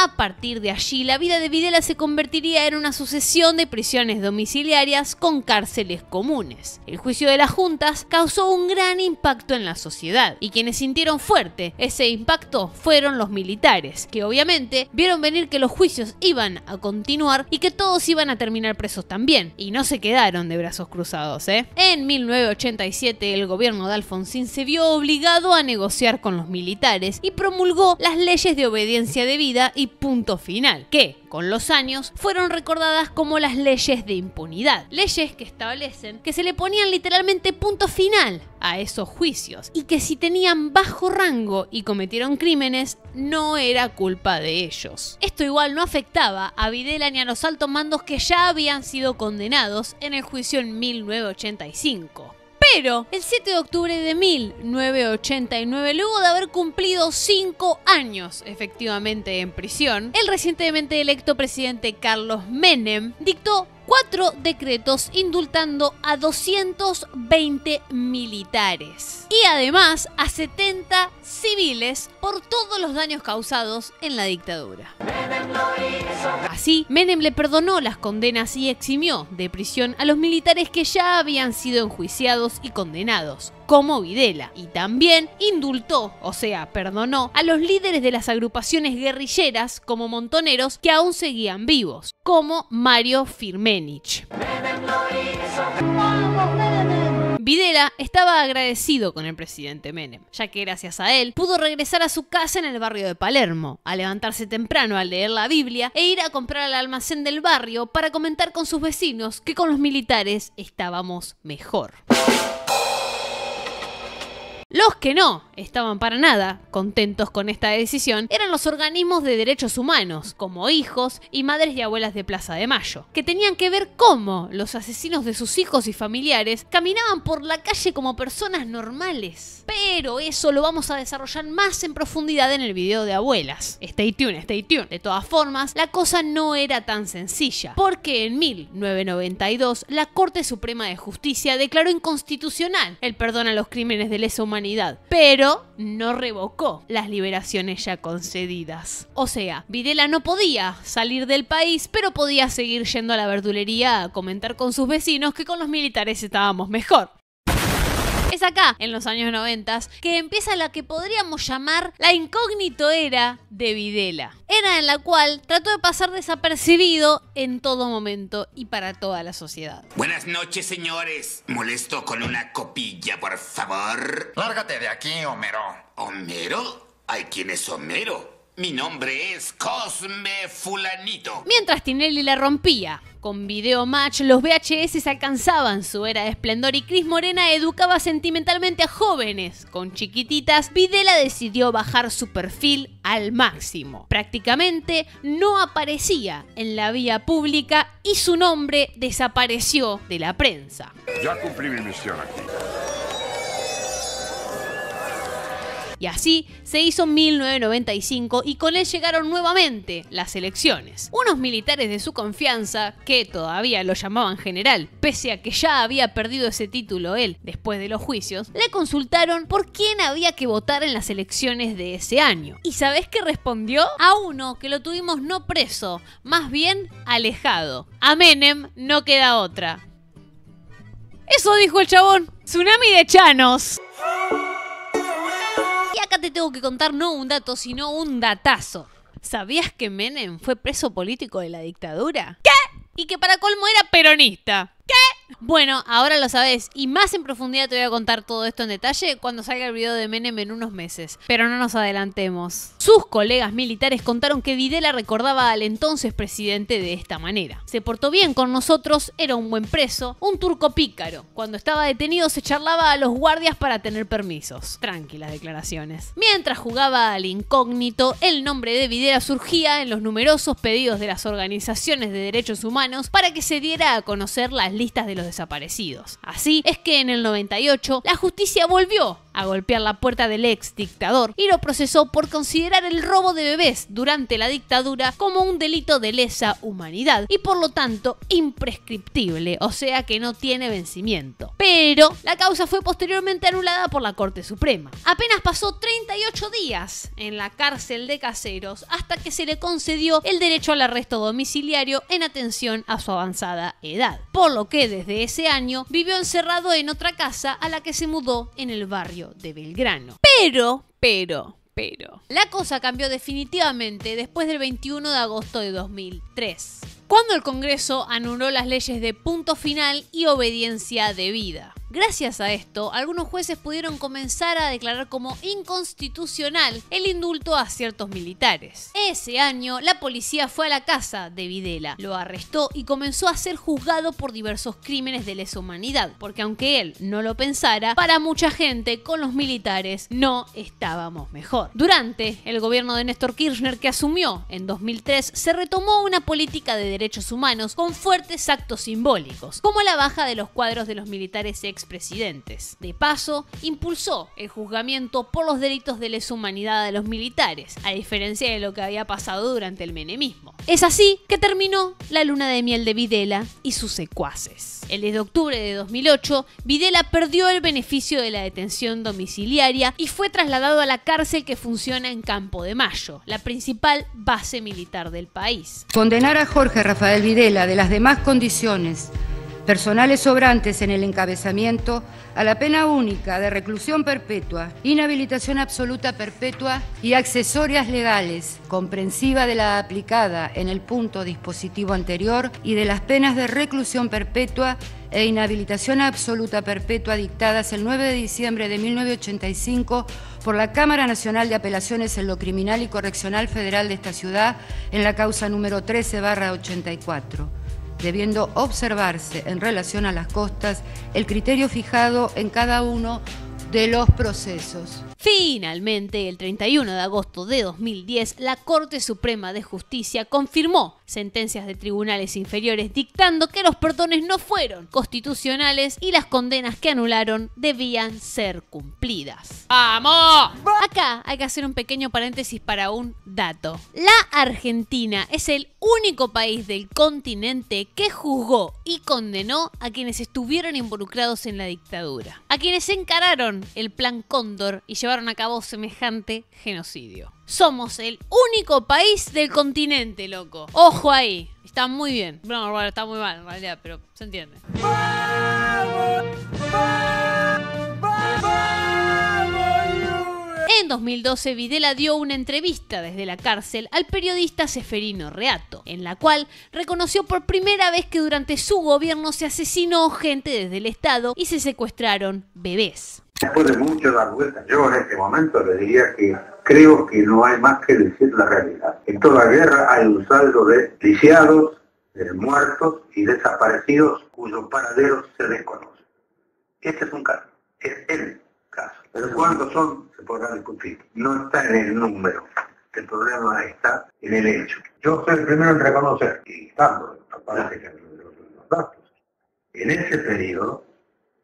[SPEAKER 1] A partir de allí, la vida de Videla se convertiría en una sucesión de prisiones domiciliarias con cárceles comunes. El juicio de las juntas causó un gran impacto en la sociedad, y quienes sintieron fuerte ese impacto fueron los militares, que obviamente vieron venir que los juicios iban a continuar y que todos iban a terminar presos también, y no se quedaron de brazos cruzados, En 1987 el gobierno de Alfonsín se vio obligado a negociar con los militares y promulgó las leyes de obediencia debida y punto final, que con los años fueron recordadas como las leyes de impunidad, leyes que establecen que se le ponían literalmente punto final a esos juicios y que si tenían bajo rango y cometieron crímenes no era culpa de ellos. Esto igual no afectaba a Videla ni a los altos mandos que ya habían sido condenados en el juicio en 1985. Pero el 7 de octubre de 1989, luego de haber cumplido 5 años efectivamente en prisión, el recientemente electo presidente Carlos Menem dictó 4 decretos indultando a 220 militares y además a 70 civiles por todos los daños causados en la dictadura. Así, Menem le perdonó las condenas y eximió de prisión a los militares que ya habían sido enjuiciados y condenados, como Videla, y también indultó, o sea, perdonó a los líderes de las agrupaciones guerrilleras como Montoneros que aún seguían vivos, como Mario Firmenich. Videla estaba agradecido con el presidente Menem, ya que gracias a él pudo regresar a su casa en el barrio de Palermo, a levantarse temprano a leer la Biblia e ir a comprar al almacén del barrio para comentar con sus vecinos que con los militares estábamos mejor. Los que no estaban para nada contentos con esta decisión eran los organismos de derechos humanos, como Hijos y Madres y Abuelas de Plaza de Mayo, que tenían que ver cómo los asesinos de sus hijos y familiares caminaban por la calle como personas normales. Pero eso lo vamos a desarrollar más en profundidad en el video de Abuelas. Stay tuned, stay tuned. De todas formas, la cosa no era tan sencilla, porque en 1992 la Corte Suprema de Justicia declaró inconstitucional el perdón a los crímenes de lesa humanidad, pero no revocó las liberaciones ya concedidas. O sea, Videla no podía salir del país, pero podía seguir yendo a la verdulería a comentar con sus vecinos que con los militares estábamos mejor. Es acá, en los años 90, que empieza la que podríamos llamar la incógnito era de Videla. Era en la cual trató de pasar desapercibido en todo momento y para toda la sociedad.
[SPEAKER 13] Buenas noches, señores. Molesto con una copilla, por favor.
[SPEAKER 3] Lárgate de aquí, Homero.
[SPEAKER 13] ¿Homero? Ay, ¿quién es Homero? Mi nombre es Cosme Fulanito.
[SPEAKER 1] Mientras Tinelli la rompía con Video Match, los VHS alcanzaban su era de esplendor y Cris Morena educaba sentimentalmente a jóvenes con Chiquititas, Videla decidió bajar su perfil al máximo. Prácticamente no aparecía en la vía pública y su nombre desapareció de la prensa.
[SPEAKER 4] Ya cumplí mi misión aquí.
[SPEAKER 1] Y así se hizo 1995 y con él llegaron nuevamente las elecciones. Unos militares de su confianza, que todavía lo llamaban general, pese a que ya había perdido ese título él después de los juicios, le consultaron por quién había que votar en las elecciones de ese año. ¿Y sabés qué respondió? A uno que lo tuvimos no preso, más bien alejado. A Menem no queda otra. Eso dijo el chabón. Tsunami de chanos. Y acá te tengo que contar no un dato, sino un datazo. ¿Sabías que Menem fue preso político de la dictadura? ¿Qué? Y que para colmo era peronista. ¿Qué? Bueno, ahora lo sabés y más en profundidad te voy a contar todo esto en detalle cuando salga el video de Menem en unos meses. Pero no nos adelantemos. Sus colegas militares contaron que Videla recordaba al entonces presidente de esta manera. Se portó bien con nosotros, era un buen preso, un turco pícaro. Cuando estaba detenido se charlaba a los guardias para tener permisos. Tranquilas declaraciones. Mientras jugaba al incógnito, el nombre de Videla surgía en los numerosos pedidos de las organizaciones de derechos humanos para que se diera a conocer las listas de los desaparecidos. Así es que en el 98 la justicia volvió a golpear la puerta del ex dictador y lo procesó por considerar el robo de bebés durante la dictadura como un delito de lesa humanidad y por lo tanto imprescriptible, o sea que no tiene vencimiento. Pero la causa fue posteriormente anulada por la Corte Suprema. Apenas pasó 38 días en la cárcel de Caseros hasta que se le concedió el derecho al arresto domiciliario en atención a su avanzada edad, por lo que desde ese año vivió encerrado en otra casa a la que se mudó en el barrio de Belgrano. Pero la cosa cambió definitivamente después del 21 de agosto de 2003, cuando el Congreso anuló las leyes de punto final y obediencia debida. Gracias a esto, algunos jueces pudieron comenzar a declarar como inconstitucional el indulto a ciertos militares. Ese año, la policía fue a la casa de Videla, lo arrestó y comenzó a ser juzgado por diversos crímenes de lesa humanidad, porque aunque él no lo pensara, para mucha gente con los militares no estábamos mejor. Durante el gobierno de Néstor Kirchner, que asumió en 2003, se retomó una política de derechos humanos con fuertes actos simbólicos, como la baja de los cuadros de los militares expresidentes. De paso, impulsó el juzgamiento por los delitos de lesa humanidad de los militares, a diferencia de lo que había pasado durante el menemismo. Es así que terminó la luna de miel de Videla y sus secuaces. El 10 de octubre de 2008, Videla perdió el beneficio de la detención domiciliaria y fue trasladado a la cárcel que funciona en Campo de Mayo, la principal base militar del país.
[SPEAKER 3] Condenar a Jorge Rafael Videla de las demás condiciones personales sobrantes en el encabezamiento a la pena única de reclusión perpetua, inhabilitación absoluta perpetua y accesorias legales, comprensiva de la aplicada en el punto dispositivo anterior y de las penas de reclusión perpetua e inhabilitación absoluta perpetua dictadas el 9 de diciembre de 1985 por la Cámara Nacional de Apelaciones en lo Criminal y Correccional Federal de esta ciudad en la causa número 13/84. Debiendo observarse en relación a las costas el criterio fijado en cada uno de los procesos.
[SPEAKER 1] Finalmente, el 31 de agosto de 2010, la Corte Suprema de Justicia confirmó sentencias de tribunales inferiores dictando que los perdones no fueron constitucionales y las condenas que anularon debían ser cumplidas. ¡Vamos! Acá hay que hacer un pequeño paréntesis para un dato. La Argentina es el único país del continente que juzgó y condenó a quienes estuvieron involucrados en la dictadura, a quienes encararon el Plan Cóndor y llevaron a cabo semejante genocidio. Somos el único país del continente, loco. Ojo ahí. Está muy bien. No, bueno, está muy mal en realidad, pero se entiende. En 2012, Videla dio una entrevista desde la cárcel al periodista Seferino Reato, en la cual reconoció por primera vez que durante su gobierno se asesinó gente desde el Estado y se secuestraron bebés.
[SPEAKER 22] Después de mucho dar vueltas, yo en este momento le diría que creo que no hay más que decir la realidad. En toda guerra hay un saldo de lisiados, de muertos y desaparecidos cuyos paraderos se desconocen. Este es un caso, es el caso. Pero cuántos son, se podrá discutir. No está en el número, el problema está en el hecho. Yo soy el primero en reconocer, y dando, parece que los datos, en ese periodo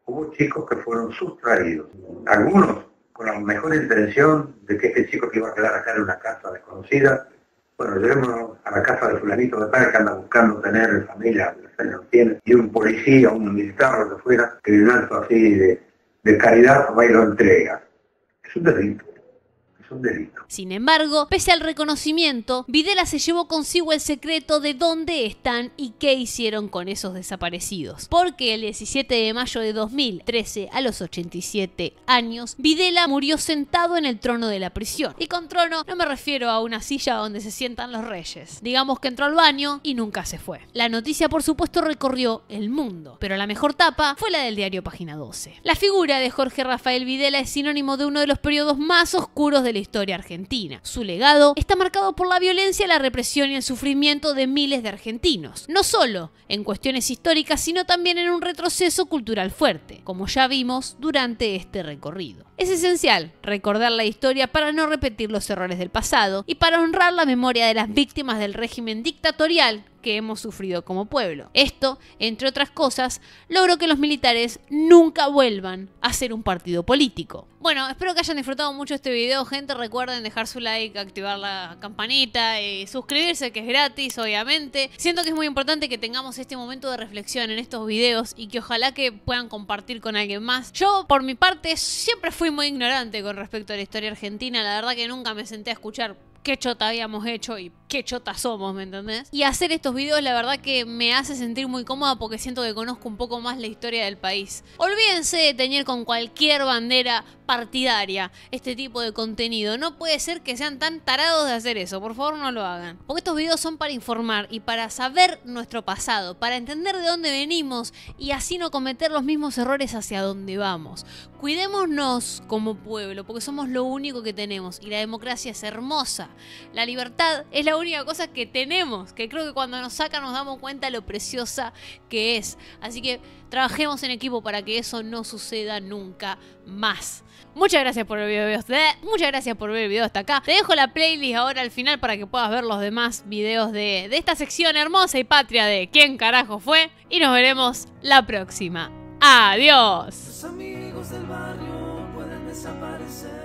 [SPEAKER 22] hubo chicos que fueron sustraídos, algunos con la mejor intención de que este chico que iba a quedar acá en una casa desconocida, bueno, llevémonos a la casa de fulanito de tal que anda buscando tener familia, no tiene, y un policía, un militar, lo que fuera, que de un acto así de caridad va y lo entrega. Es un delito.
[SPEAKER 1] Sin embargo, pese al reconocimiento, Videla se llevó consigo el secreto de dónde están y qué hicieron con esos desaparecidos. Porque el 17 de mayo de 2013, a los 87 años, Videla murió sentado en el trono de la prisión. Y con trono no me refiero a una silla donde se sientan los reyes. Digamos que entró al baño y nunca se fue. La noticia, por supuesto, recorrió el mundo, pero la mejor tapa fue la del diario Página 12. La figura de Jorge Rafael Videla es sinónimo de uno de los periodos más oscuros de la historia argentina. Su legado está marcado por la violencia, la represión y el sufrimiento de miles de argentinos, no solo en cuestiones históricas, sino también en un retroceso cultural fuerte, como ya vimos durante este recorrido. Es esencial recordar la historia para no repetir los errores del pasado y para honrar la memoria de las víctimas del régimen dictatorial que hemos sufrido como pueblo. Esto, entre otras cosas, logró que los militares nunca vuelvan a ser un partido político. Bueno, espero que hayan disfrutado mucho este video, gente. Recuerden dejar su like, activar la campanita y suscribirse, que es gratis, obviamente. Siento que es muy importante que tengamos este momento de reflexión en estos videos y que ojalá que puedan compartir con alguien más. Yo, por mi parte, siempre fui muy ignorante con respecto a la historia argentina. La verdad que nunca me senté a escuchar qué chota habíamos hecho y qué chota somos, ¿me entendés? Y hacer estos videos la verdad que me hace sentir muy cómoda porque siento que conozco un poco más la historia del país. Olvídense de teñir con cualquier bandera partidaria este tipo de contenido. No puede ser que sean tan tarados de hacer eso, por favor no lo hagan. Porque estos videos son para informar y para saber nuestro pasado, para entender de dónde venimos y así no cometer los mismos errores hacia dónde vamos. Cuidémonos como pueblo porque somos lo único que tenemos y la democracia es hermosa. La libertad es la única cosa que tenemos, que creo que cuando nos sacan nos damos cuenta de lo preciosa que es. Así que trabajemos en equipo para que eso no suceda nunca más. Muchas gracias por el video. Muchas gracias por ver el video hasta acá. Te dejo la playlist ahora al final para que puedas ver los demás videos de esta sección hermosa y patria de ¿Quién carajo fue? Y nos veremos la próxima. ¡Adiós!
[SPEAKER 5] Los amigos del barrio pueden desaparecer.